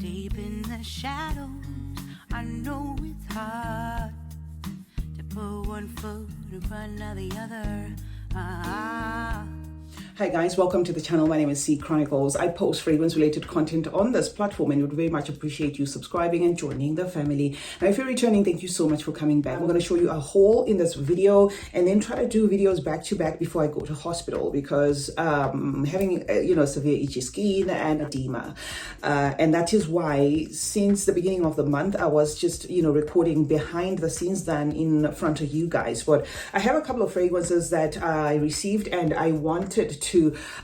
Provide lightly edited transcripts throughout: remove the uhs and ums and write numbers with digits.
Deep in the shadows, I know it's hard to put one foot in front of the other. Hi guys, welcome to the channel. My name is CeeChronicles. I post fragrance related content on this platform and would very much appreciate you subscribing and joining the family. Now if you're returning, thank you so much for coming back. I'm going to show you a haul in this video and then try to do videos back to back before I go to hospital because having severe itchy skin and edema, and that is why since the beginning of the month I was just recording behind the scenes than in front of you guys. But I have a couple of fragrances that I received and I wanted to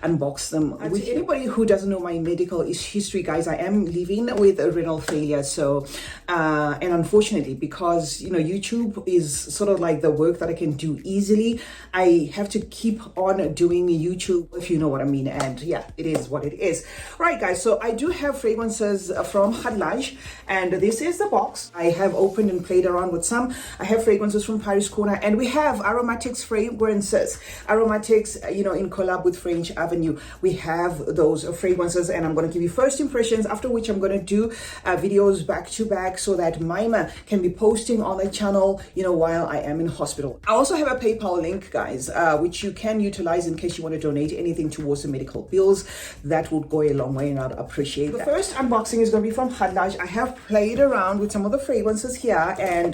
unbox them. With anybody who doesn't know my medical history, guys, I am living with a renal failure. So and unfortunately, because YouTube is sort of like the work that I can do easily, I have to keep on doing YouTube, if you know what I mean. And yeah, it is what it is. Right guys, so I do have fragrances from Khadlaj and this is the box. I have opened and played around with some. I have fragrances from Paris Corner and we have Aromatics fragrances. Aromatics, in collab with French Avenue. We have those fragrances and I'm going to give you first impressions, after which I'm going to do videos back to back so that Mima can be posting on the channel while I am in hospital. I also have a PayPal link, guys, which you can utilize in case you want to donate anything towards the medical bills. That would go a long way and I'd appreciate that. The first unboxing is going to be from Khadlaj. I have played around with some of the fragrances here and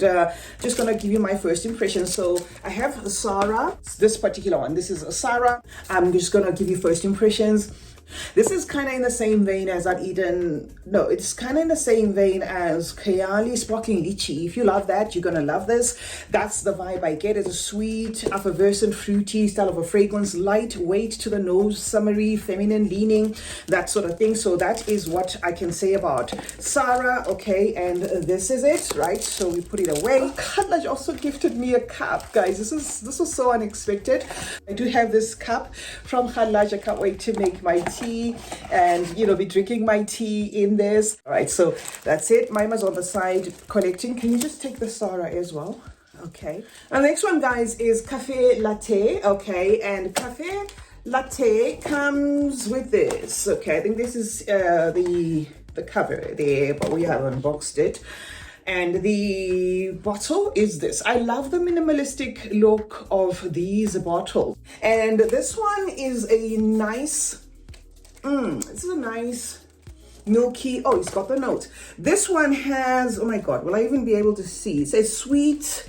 just going to give you my first impressions. So I have Sarah, this particular one. This is Sarah. I'm just gonna give you first impressions. This is kind of in the same vein as it's kind of in the same vein as Khair Sparkling Lychee. If you love that, you're gonna love this. That's the vibe I get. It's a sweet, effervescent, fruity style of a fragrance, lightweight to the nose, summery, feminine leaning, that sort of thing. So that is what I can say about Sarah. Okay, and this is it, right? So we put it away. Khadlaj also gifted me a cup, guys. This was so unexpected. I do have this cup from Khadlaj. I can't wait to make my tea and be drinking my tea in this. All right, so that's it. Mima's on the side collecting. Can you just take the Sarah as well? Okay, and the next one, guys, is Cafe Latte. Okay, and Cafe Latte comes with this. Okay, I think this is the cover there, but we have unboxed it. And the bottle is this. I love the minimalistic look of these bottles. And this one is a nice this is a nice milky, oh, it's got the notes. This one has, oh my god, will I even be able to see? It says sweet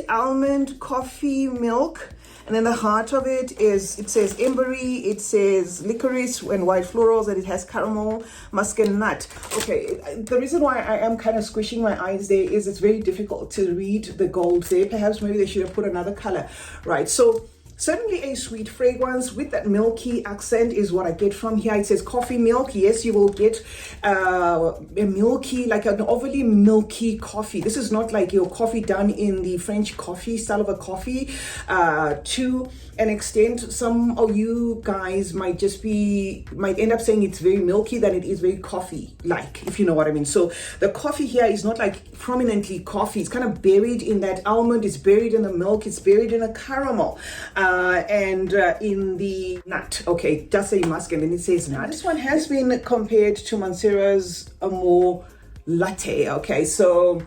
almond coffee milk, and then the heart of it says ambery, it says licorice and white florals, and it has caramel, musk and nut. Okay, the reason why I am kind of squishing my eyes there is it's very difficult to read the gold there. Perhaps maybe they should have put another color, right? So certainly a sweet fragrance with that milky accent is what I get from here. It says coffee milk. Yes, you will get a milky, like an overly milky coffee. This is not like your coffee done in the French coffee style of a coffee. To an extent, some of you guys might end up saying it's very milky than it is very coffee-like, if you know what I mean. So the coffee here is not like prominently coffee. It's kind of buried in that almond. It's buried in the milk. It's buried in a caramel. And in the nut. Okay, it does say musk and then it says nut. This one has been compared to Mancera's Amore Latte. Okay, so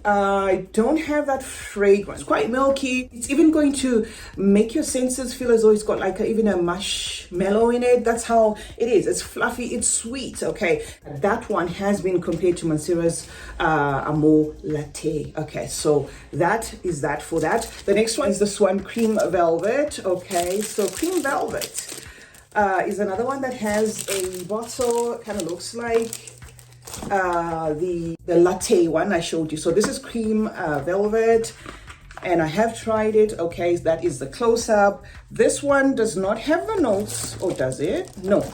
I don't have that fragrance. Quite milky. It's even going to make your senses feel as though it's got like even a marshmallow in it. That's how it is. It's fluffy, it's sweet. Okay, that one has been compared to Mancera's Amore Latte. Okay, so that is that for that. The next one is this one, Cream Velvet. Okay, so Cream Velvet is another one that has a bottle, kind of looks like the latte one I showed you. So this is Cream Velvet and I have tried it. Okay, that is the close-up. This one does not have the notes, or does it? No.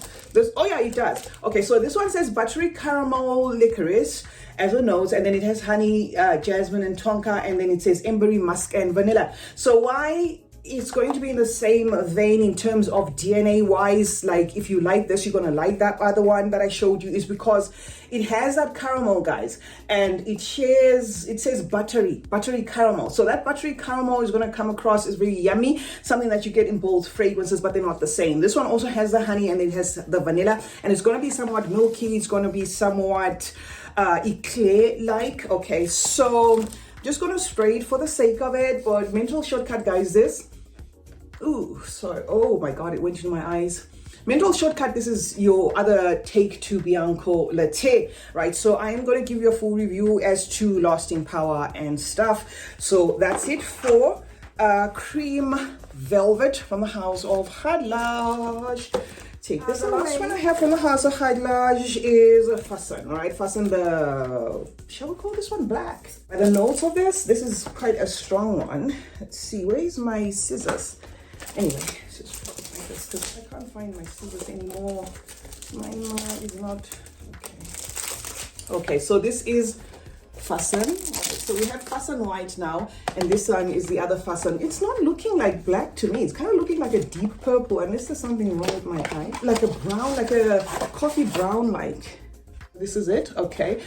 Oh yeah, it does. Okay, so this one says buttery caramel licorice as a notes, and then it has honey, jasmine and tonka, and then it says ambery, musk and vanilla. So why it's going to be in the same vein in terms of DNA wise. Like if you like this, you're going to like that other one that I showed you, is because it has that caramel, guys, and it says buttery caramel. So that buttery caramel is going to come across as very yummy, something that you get in both fragrances, but they're not the same. This one also has the honey and it has the vanilla, and it's going to be somewhat milky. It's going to be somewhat eclair like. Okay, so just going to spray it for the sake of it, but mental shortcut, guys, this, ooh, sorry, oh my god, it went into my eyes. Mental shortcut, this is your other take to Bianco Latte, right? So I am going to give you a full review as to lasting power and stuff. So that's it for Cream Velvet from the house of Khadlaj. Take this. The last one I have from the house of Khadlaj is a Fursan, right? Fursan, the, shall we call this one black? By the notes of this is quite a strong one. Let's see, where's my scissors? Anyway, let's just put it like this because I can't find my scissors anymore. Mine is not, okay. Okay, so this is Fursan. Okay, so we have Fursan white now, and this one is the other Fursan. It's not looking like black to me. It's kind of looking like a deep purple, unless there's something wrong with my eye. Like a brown, like a coffee brown like. This is it, okay.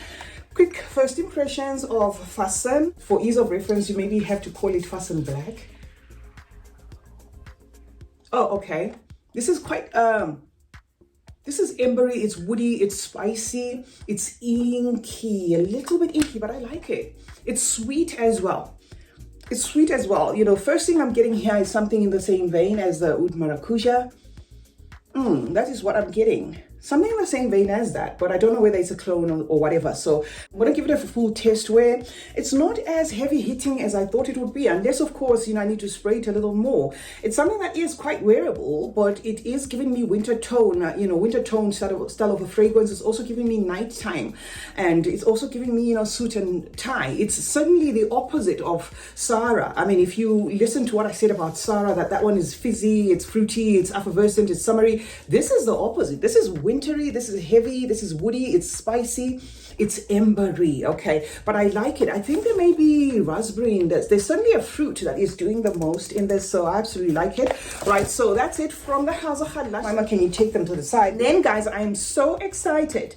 Quick first impressions of Fursan. For ease of reference, you maybe have to call it Fursan black. Oh, okay. This is quite, this is embery, it's woody, it's spicy, it's inky, a little bit inky, but I like it. It's sweet as well. It's sweet as well. You know, first thing I'm getting here is something in the same vein as the Oud Maracuja. That is what I'm getting. Something in the same vein as that, but I don't know whether it's a clone or whatever. So I'm going to give it a full test where it's not as heavy hitting as I thought it would be, unless of course, you know, I need to spray it a little more. It's something that is quite wearable, but it is giving me winter tone, you know, winter tone style of a fragrance. It's also giving me nighttime, and it's also giving me, you know, suit and tie. It's certainly the opposite of Sarah. I mean, if you listen to what I said about Sarah, that one is fizzy, it's fruity, it's effervescent, it's summery. This is the opposite. This is wintery, this is heavy, this is woody, it's spicy, it's embery, okay? But I like it. I think there may be raspberry in this. There's certainly a fruit that is doing the most in this, so I absolutely like it. Right, so that's it from the house of Khadlaj. Mama, can you take them to the side? Then, guys, I am so excited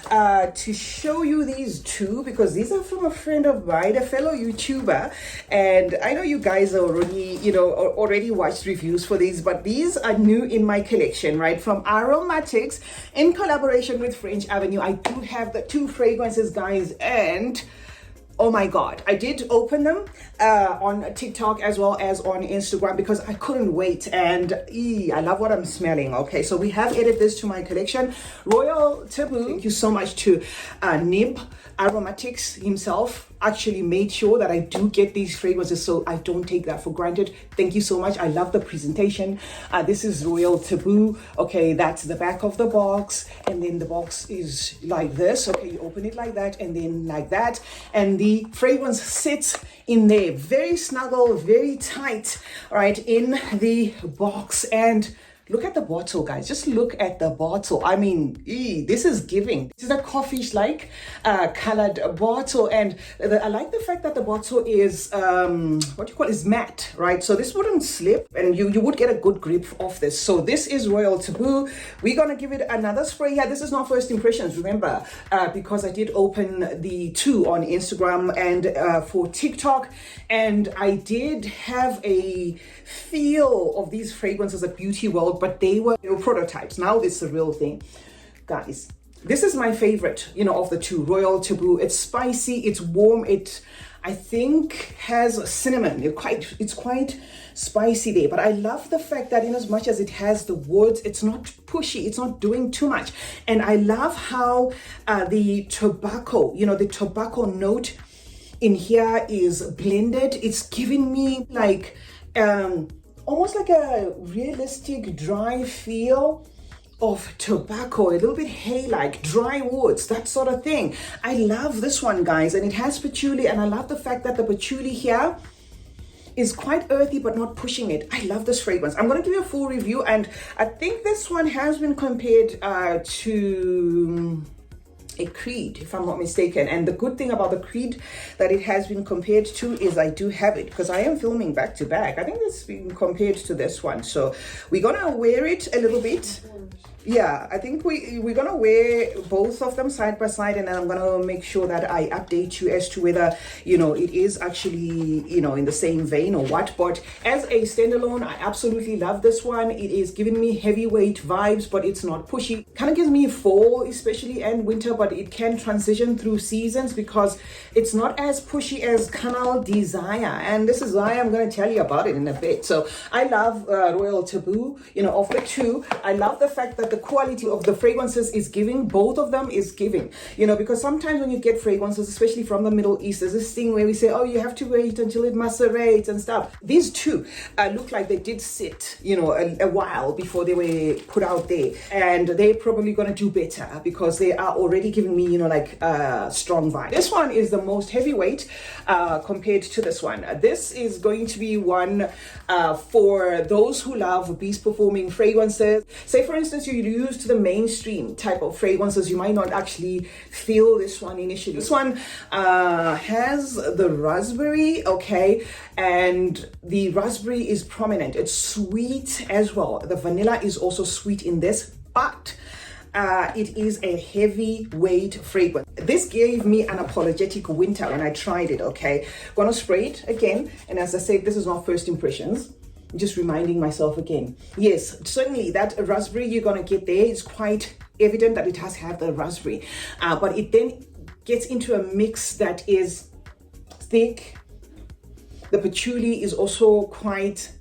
to show you these two, because these are from a friend of mine, a fellow YouTuber, and I know you guys are already, you know, already watched reviews for these, but these are new in my collection, right? From Aromatics, in collaboration with French Avenue. I do have the two fragrances, guys, and oh my god, I did open them on TikTok as well as on Instagram because I couldn't wait, and I love what I'm smelling. Okay, so we have added this to my collection. Royal Taboo, thank you so much to Nib Aromatics himself, actually made sure that I do get these fragrances, so I don't take that for granted. Thank you so much. I love the presentation. This is Royal Taboo. Okay, that's the back of the box, and then the box is like this. Okay, you open it like that, and then like that, and the fragrance sits in there very snuggle, very tight, right, in the box. And look at the bottle, guys. Just look at the bottle. I mean, this is giving. This is a coffee-like colored bottle, and I like the fact that the bottle is is matte, right? So this wouldn't slip, and you would get a good grip of this. So this is Royal Taboo. We're gonna give it another spray here. This is not first impressions, remember, because I did open the two on Instagram and for TikTok, and I did have a feel of these fragrances at Beauty World, but they were prototypes. Now this is the real thing, guys. This is my favorite, you know, of the two. Royal Taboo. It's spicy, it's warm, it I think has cinnamon. It's quite spicy there, but I love the fact that in as much as it has the woods, it's not pushy, it's not doing too much. And I love how the tobacco, you know, the tobacco note in here is blended. It's giving me like almost like a realistic dry feel of tobacco, a little bit hay-like, dry woods, that sort of thing. I love this one, guys, and it has patchouli, and I love the fact that the patchouli here is quite earthy but not pushing it. I love this fragrance. I'm going to give you a full review, and I think this one has been compared to a Creed, if I'm not mistaken. And the good thing about the Creed that it has been compared to is I do have it, because I am filming back to back. I think it's been compared to this one. So we're gonna wear it a little bit. Yeah, I think we're gonna wear both of them side by side, and then I'm gonna make sure that I update you as to whether, you know, it is actually, you know, in the same vein or what. But as a standalone, I absolutely love this one. It is giving me heavyweight vibes, but it's not pushy. Kind of gives me fall especially and winter, but it can transition through seasons because it's not as pushy as Canal Desire, and this is why I'm going to tell you about it in a bit. So I love Royal Taboo. You know, of the two, I love the fact that the quality of the fragrances is giving. Both of them is giving, you know, because sometimes when you get fragrances, especially from the Middle East, there's this thing where we say, oh, you have to wait until it macerates and stuff. These two look like they did sit, you know, a while before they were put out there, and they're probably going to do better because they are already giving me, you know, like strong vibe. This one is the most heavyweight compared to this one. This is going to be one for those who love beast performing fragrances. Say for instance you used the mainstream type of fragrances, you might not actually feel this one initially. This one has the raspberry, okay, and the raspberry is prominent. It's sweet as well. The vanilla is also sweet in this, but it is a heavyweight fragrance. This gave me an unapologetic winter when I tried it, okay. Gonna spray it again, and as I said, this is not first impressions. Just reminding myself again. Yes, certainly that raspberry you're gonna get there is quite evident that it has had the raspberry, but it then gets into a mix that is thick. The patchouli is also quite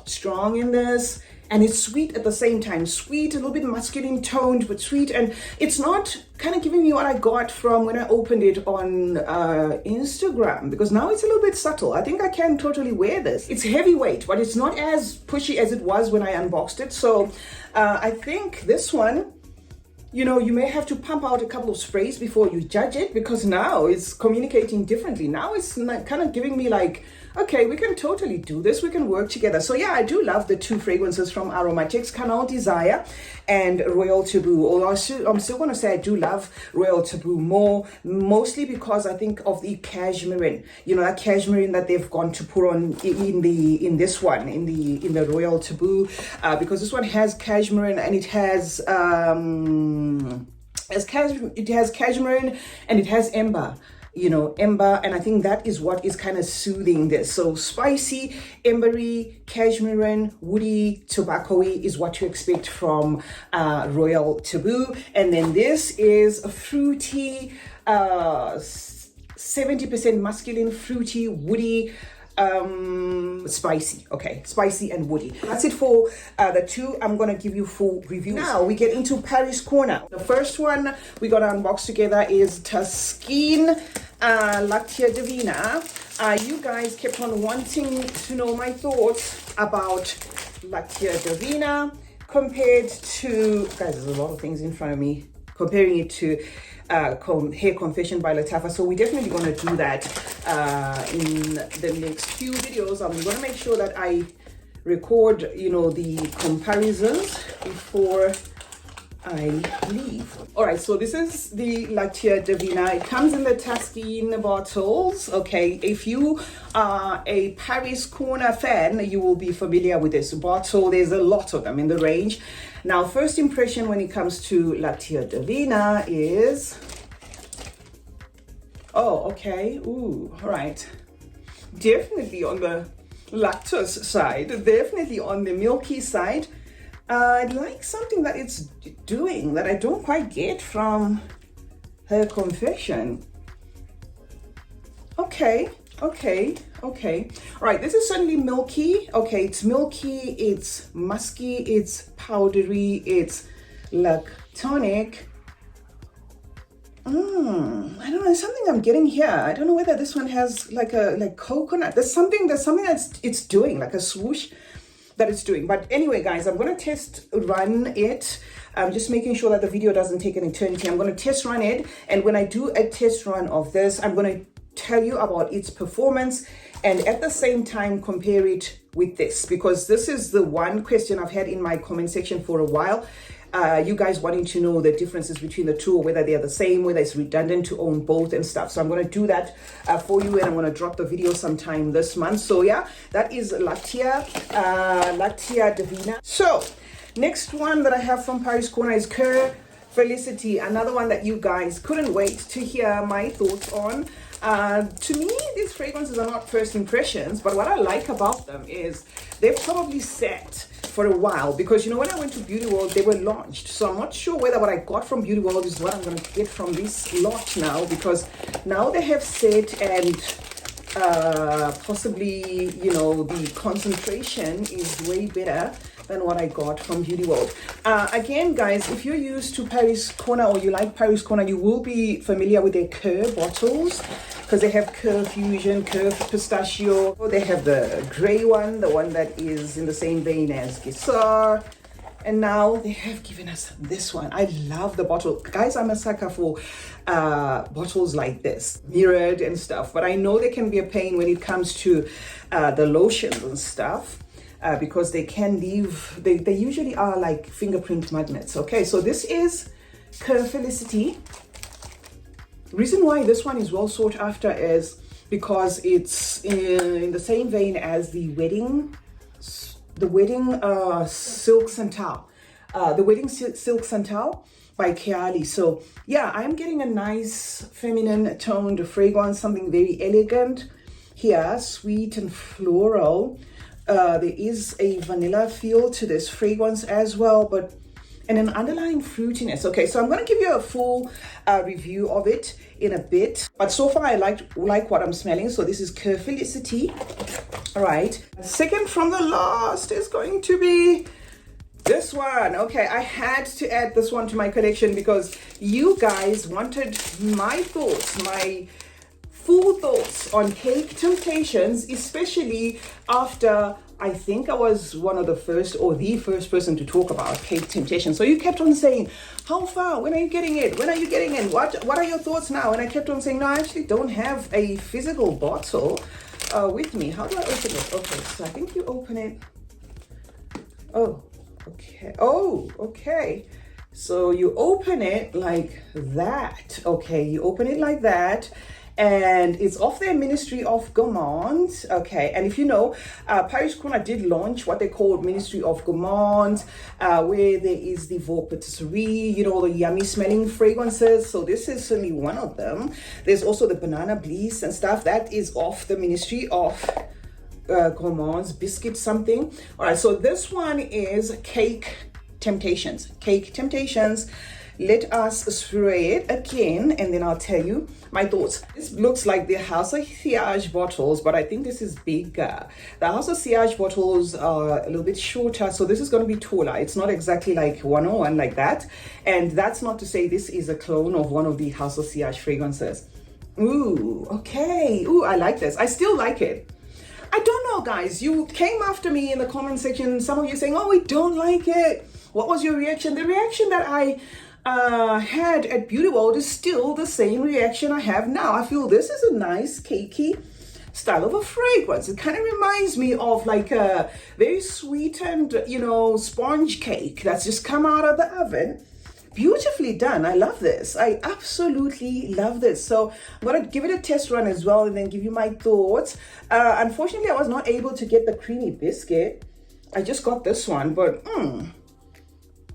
strong in this, and it's sweet at the same time. Sweet, a little bit masculine toned, but sweet, and it's not kind of giving me what I got from when I opened it on Instagram, because now it's a little bit subtle. I think I can totally wear this. It's heavyweight, but it's not as pushy as it was when I unboxed it. So I think this one, you know, you may have to pump out a couple of sprays before you judge it, because now it's communicating differently. Now it's kind of giving me like, okay, we can totally do this. We can work together. So yeah, I do love the two fragrances from Aromatics, Canal Desire and Royal Taboo. Although I'm still going to say I do love Royal Taboo more, mostly because I think of the cashmere, you know, that cashmere that they've gone to put on in this one, in the Royal Taboo, because this one has cashmere and it has cashmere and it has amber. You know, amber, and I think that is what is kind of soothing this. So spicy, ambery, cashmere, woody, tobacco-y is what you expect from Royal Taboo. And then this is a fruity, 70% masculine, fruity, woody, spicy. Okay, spicy and woody. That's it for the two. I'm gonna give you full reviews. Now we get into Paris Corner. The first one we're gonna unbox together is Taskeen Lactea Divina. You guys kept on wanting to know my thoughts about Lactea Divina compared to, guys, there's a lot of things in front of me, comparing it to Hair Confession by Lattafa. So we're definitely going to do that in the next few videos. I'm going to make sure that I record, you know, the comparisons before I leave. All right, so this is the Lactea Divina. It comes in the Taskeen bottles. Okay, if you are a Paris Corner fan, you will be familiar with this bottle. There's a lot of them in the range. Now, first impression when it comes to Lactea Divina is, oh, okay, ooh, all right. Definitely on the lactose side, definitely on the milky side. I like something that it's doing that I don't quite get from Hair Confession. Okay. All right, this is certainly milky. Okay, it's milky, it's musky, it's powdery, it's lactonic. I don't know, there's something I'm getting here. I don't know whether this one has like coconut. There's something that's it's doing, like a swoosh that it's doing. But anyway, guys, I'm going to test run it. I'm just making sure that the video doesn't take an eternity. I'm going to test run it, and when I do a test run of this, I'm going to tell you about its performance and at the same time compare it with this, because this is the one question I've had in my comment section for a while. you guys wanting to know the differences between the two, or whether they are the same, whether it's redundant to own both and stuff. So I'm going to do that for you, and I'm going to drop the video sometime this month. So yeah, that is Lactea, Lactea Divina. So next one that I have from Paris Corner is Khair Felicity, another one that you guys couldn't wait to hear my thoughts on. To me, these fragrances are not first impressions, but what I like about them is they've probably set for a while, because you know, when I went to Beauty World, they were launched. So I'm not sure whether what I got from Beauty World is what I'm going to get from this lot now, because now they have set, and possibly, you know, the concentration is way better than what I got from Beauty World. Again, guys, if you're used to Paris Corner, or you like Paris Corner, you will be familiar with their Khair bottles, because they have Khair Fusion, Khair Pistachio. They have the gray one, the one that is in the same vein as Khair. And now they have given us this one. I love the bottle. Guys, I'm a sucker for bottles like this, mirrored and stuff. But I know they can be a pain when it comes to the lotions and stuff. Because they can leave, they usually are like fingerprint magnets. Okay, so this is Khair Felicity. The reason why this one is well sought after is because it's in the same vein as the wedding silk santal, the wedding silk santal by Khair. So yeah, I'm getting a nice feminine toned fragrance, something very elegant here, sweet and floral. There is a vanilla feel to this fragrance as well, and an underlying fruitiness. Okay, so I'm going to give you a full review of it in a bit, but so far I like what I'm smelling. So this is Khair Felicity. All right, second from the last is going to be this one. Okay, I had to add this one to my collection because you guys wanted my thoughts, my full thoughts on Cake Temptations, especially after I think I was one of the first, or the first person to talk about Cake Temptations. So you kept on saying, how far? When are you getting it? When are you getting it? What are your thoughts now? And I kept on saying, no, I actually don't have a physical bottle with me. How do I open it? Okay, so I think you open it. Oh, okay. Oh, okay. So you open it like that. Okay, you open it like that. And it's off their Ministry of Gourmand. Okay, and if you know, Paris Corner did launch what they called Ministry of Gourmand, where there is the Vogue Patisserie, you know, the yummy smelling fragrances. So this is only one of them. There's also the Banana Bliss and stuff. That is off the Ministry of Gourmand's Biscuit something. All right, so this one is Cake Temptations. Cake Temptations. Let us spray it again, and then I'll tell you my thoughts. This looks like the House of Siage bottles, but I think this is bigger. The House of Siage bottles are a little bit shorter, so this is going to be taller. It's not exactly like 101 like that. And that's not to say this is a clone of one of the House of Siage fragrances. Ooh, okay. Ooh, I like this. I still like it. I don't know, guys. You came after me in the comment section. Some of you saying, oh, we don't like it. What was your reaction? The reaction that I had at Beauty World is still the same reaction I have now. I feel this is a nice cakey style of a fragrance. It kind of reminds me of like a very sweetened, you know, sponge cake that's just come out of the oven. Beautifully done. I love this. I absolutely love this. So I'm going to give it a test run as well, and then give you my thoughts. Unfortunately, I was not able to get the creamy biscuit. I just got this one, but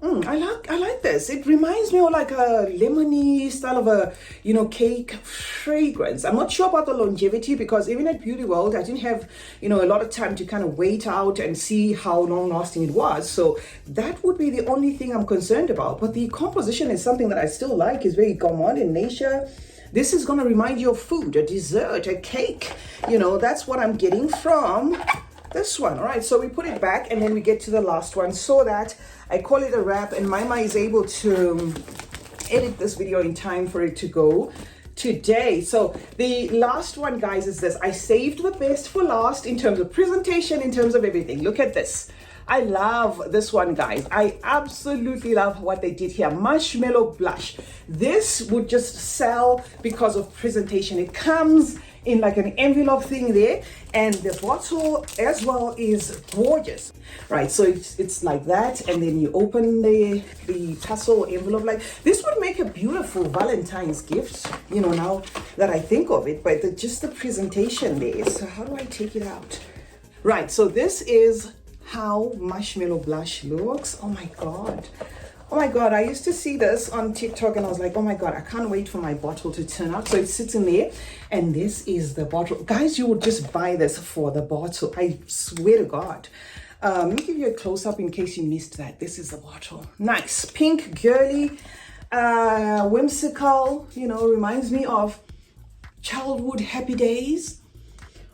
I like this. It reminds me of like a lemony style of a, you know, cake fragrance. I'm not sure about the longevity, because even at Beauty World, I didn't have, you know, a lot of time to kind of wait out and see how long lasting it was. So that would be the only thing I'm concerned about. But the composition is something that I still like. It's very gourmand in nature. This is going to remind you of food, a dessert, a cake. You know, that's what I'm getting from this one. All right, so we put it back, and then we get to the last one, so that I call it a wrap, and Mama is able to edit this video in time for it to go today. So the last one, guys, is this. I saved the best for last in terms of presentation, in terms of everything. Look at this. I love this one, guys. I absolutely love what they did here. Marshmallow Blush. This would just sell because of presentation. It comes in like an envelope thing there, and the bottle as well is gorgeous, right? So it's like that, and then you open the tassel envelope. Like this would make a beautiful Valentine's gift, you know, now that I think of it, but just the presentation there. So how do I take it out? Right, so this is how Marshmallow Blush looks. Oh my god, oh my god, I used to see this on TikTok and I was like, oh my god, I can't wait for my bottle to turn out. So it sits in there, and this is the bottle. Guys, you would just buy this for the bottle, I swear to god. Let me give you a close-up in case you missed that. This is the bottle. Nice, pink, girly, whimsical, you know, reminds me of childhood happy days.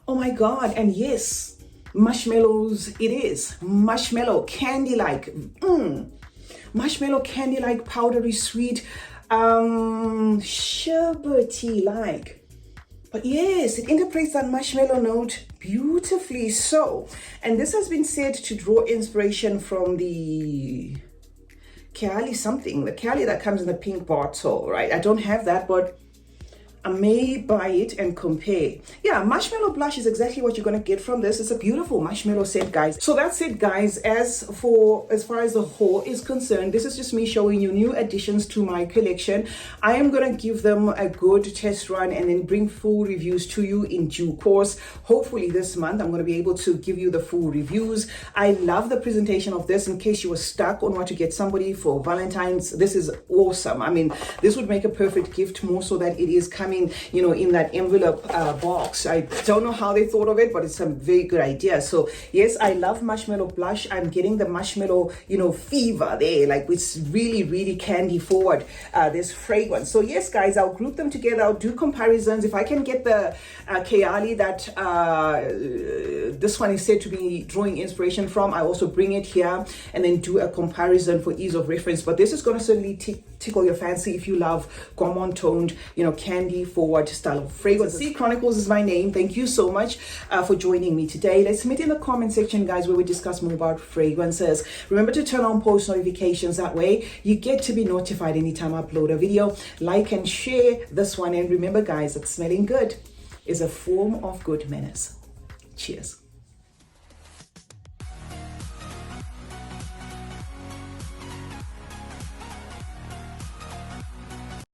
Oh my god, and yes, marshmallows it is. Marshmallow candy-like, marshmallow candy-like, powdery sweet, sherbety-like. But yes, it interprets that marshmallow note beautifully so. And this has been said to draw inspiration from the Khair something, the Khair that comes in the pink bottle, right? I don't have that, but I may buy it and compare. Yeah, Marshmallow Blush is exactly what you're going to get from this. It's a beautiful marshmallow set, guys. So that's it, guys. As far as the haul is concerned, this is just me showing you new additions to my collection. I am going to give them a good test run and then bring full reviews to you in due course. Hopefully this month I'm going to be able to give you the full reviews. I love the presentation of this. In case you were stuck on what to get somebody for Valentine's, this is awesome. I mean, this would make a perfect gift, more so that it is coming, you know, in that envelope box. I don't know how they thought of it, but it's a very good idea. So yes, I love Marshmallow Blush. I'm getting the marshmallow, you know, fever there. Like it's really, really candy forward, this fragrance. So yes, guys, I'll group them together. I'll do comparisons. If I can get the Khair that this one is said to be drawing inspiration from, I also bring it here and then do a comparison for ease of reference. But this is going to certainly tickle your fancy if you love gourmand toned, you know, candy forward style of fragrance. CeeChronicles is my name. Thank you so much for joining me today. Let's meet in the comment section, guys, where we discuss more about fragrances. Remember to turn on post notifications. That way you get to be notified anytime I upload a video. Like and share this one, and remember, guys, that smelling good is a form of good manners. Cheers.